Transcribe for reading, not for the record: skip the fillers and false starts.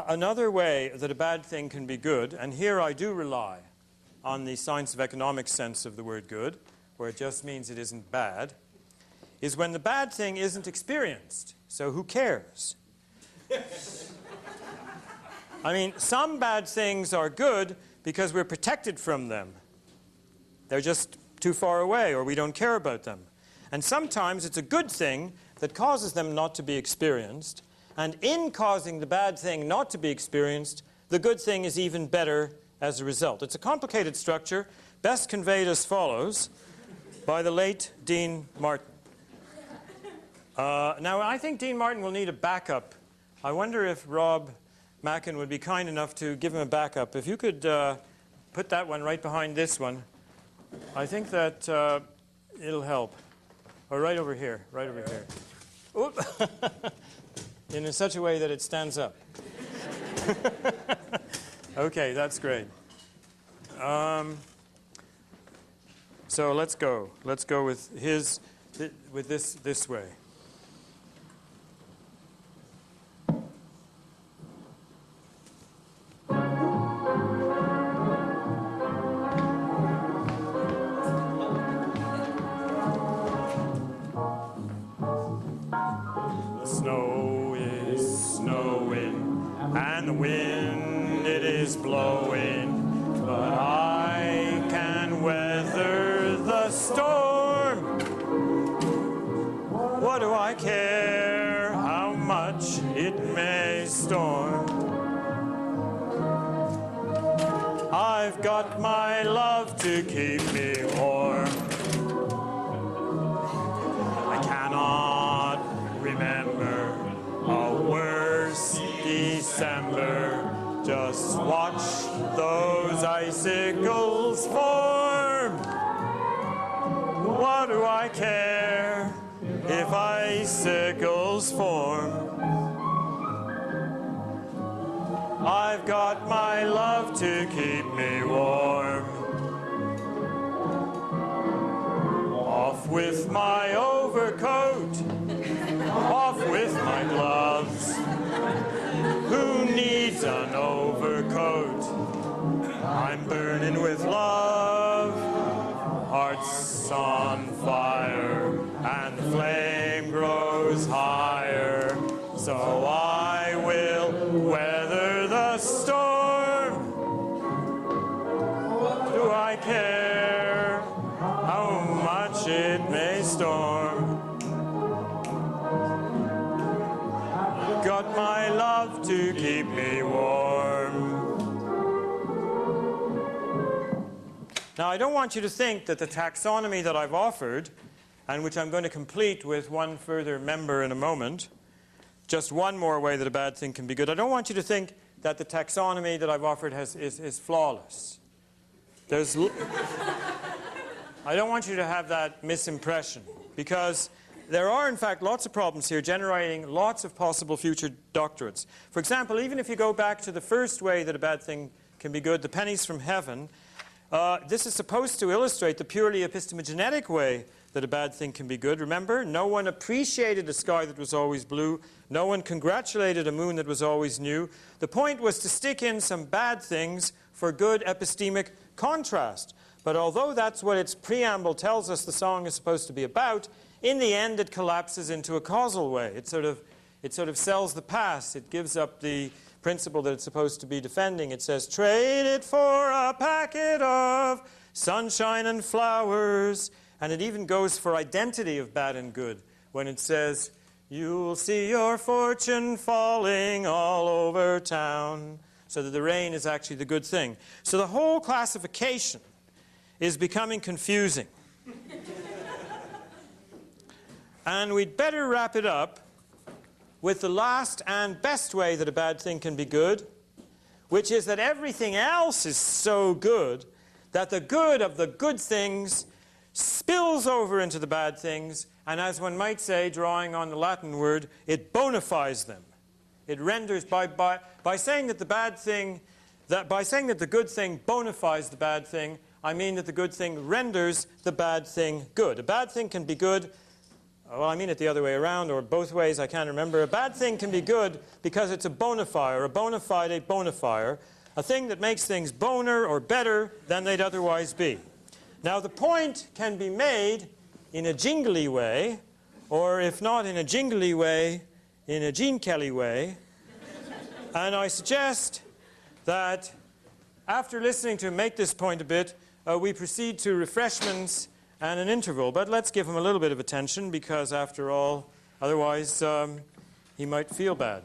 Another way that a bad thing can be good, and here I do rely on the science of economics sense of the word good, where it just means it isn't bad, is when the bad thing isn't experienced. So who cares? I mean, some bad things are good because we're protected from them. They're just too far away, or we don't care about them. And sometimes it's a good thing that causes them not to be experienced. And in causing the bad thing not to be experienced, the good thing is even better as a result. It's a complicated structure, best conveyed as follows by the late Dean Martin. Now, I think Dean Martin will need a backup. I wonder if Rob Mackin would be kind enough to give him a backup. If you could put that one right behind this one, I think that it'll help. Or right over here, right over here. Oop. In such a way that it stands up. Okay, that's great. So let's go. Let's go with this way. And the wind, it is blowing, but I can weather the storm. What do I care how much it may storm? I've got my love to keep me warm. I cannot remember a worse December. Just watch those icicles form. What do I care if icicles form? I've got my love to keep me warm. Off with my overcoat, off with my gloves. Who needs an overcoat? I'm burning with love. Heart's on fire and the flame grows higher. So I will weather the storm. What do I care how much it may storm? Got my love to keep me warm. Now, I don't want you to think that the taxonomy that I've offered, and which I'm going to complete with one further member in a moment, just one more way that a bad thing can be good, I don't want you to think that the taxonomy that I've offered is flawless. I don't want you to have that misimpression, because there are, in fact, lots of problems here generating lots of possible future doctorates. For example, even if you go back to the first way that a bad thing can be good, the pennies from heaven, this is supposed to illustrate the purely epistemogenetic way that a bad thing can be good. Remember, no one appreciated a sky that was always blue. No one congratulated a moon that was always new. The point was to stick in some bad things for good epistemic contrast. But although that's what its preamble tells us the song is supposed to be about, in the end, it collapses into a causal way. It sort of sells the past. It gives up the principle that it's supposed to be defending. It says, trade it for a packet of sunshine and flowers. And it even goes for identity of bad and good when it says, you'll see your fortune falling all over town. So that the rain is actually the good thing. So the whole classification is becoming confusing. And we'd better wrap it up with the last and best way that a bad thing can be good, which is that everything else is so good that the good of the good things spills over into the bad things, and as one might say, drawing on the Latin word, it bonifies them. It renders, by saying that the bad thing, by saying that the good thing bonifies the bad thing, I mean that the good thing renders the bad thing good. A bad thing can be good well, I mean it the other way around, or both ways, I can't remember. A bad thing can be good because it's a bonifier, a bona fide bonifier, a thing that makes things boner or better than they'd otherwise be. Now, the point can be made in a jingly way, or if not in a jingly way, in a Gene Kelly way. And I suggest that after listening to him make this point a bit, we proceed to refreshments and an interval. But let's give him a little bit of attention because, after all, otherwise he might feel bad.